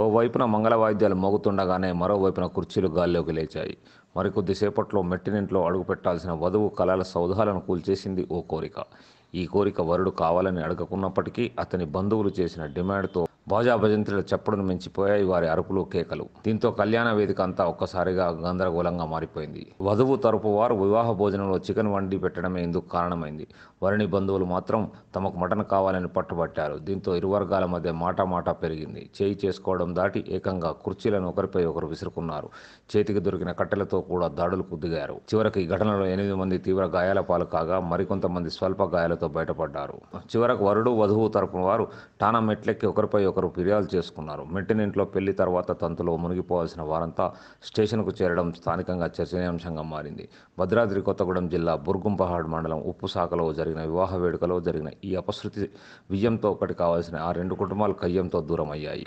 ఓవైపున మంగళ వాయిద్యాలు మోగుతుండగానే మరోవైపున కుర్చీలు గాల్లోకి లేచాయి. మరికొద్దిసేపట్లో మెట్టినింట్లో అడుగుపెట్టాల్సిన వధువు కలల సౌధాలను కూల్చేసింది ఓ కోరిక. ఈ కోరిక వరుడు కావాలని అడగకున్నప్పటికీ అతని బంధువులు చేసిన డిమాండ్తో బాజా భజంత్రీల చప్పుడును మించిపోయాయి వారి అరుపులు, కేకలు. దీంతో కళ్యాణ వేదిక అంతా ఒక్కసారిగా గందరగోళంగా మారిపోయింది. వధువు తరపు వారు వివాహ భోజనంలో చికెన్ వండి పెట్టడమే ఇందుకు కారణమైంది. వరుణి బంధువులు మాత్రం తమకు మటన్ కావాలని పట్టుబట్టారు. దీంతో ఇరు వర్గాల మధ్య మాటా పెరిగింది. చేయి చేసుకోవడం దాటి ఏకంగా కుర్చీలను ఒకరిపై ఒకరు విసురుకున్నారు. చేతికి దొరికిన కట్టెలతో కూడా దాడులకు దిగారు. చివరికి ఈ ఘటనలో 8 మంది తీవ్ర గాయాల పాలు కాగా మరికొంతమంది స్వల్ప గాయాలతో బయటపడ్డారు. చివరకు వరుడు వధువు తరపు వారు టానా మెట్లెక్కి ఒకరిపై ఒకరు ఫిర్యాదు చేసుకున్నారు. మెట్టినింట్లో పెళ్లి తర్వాత తంతులో మునిగిపోవాల్సిన వారంతా స్టేషన్కు చేరడం స్థానికంగా చర్చనీయాంశంగా మారింది. భద్రాద్రి కొత్తగూడెం జిల్లా బుర్గుంపహాడ్ మండలం ఉప్పుసాకలో జరిగిన వివాహ వేడుకలో జరిగిన ఈ అపశృతి విజయంతో ఒకటి కావాల్సిన ఆ 2 కుటుంబాలు కయ్యంతో దూరం అయ్యాయి.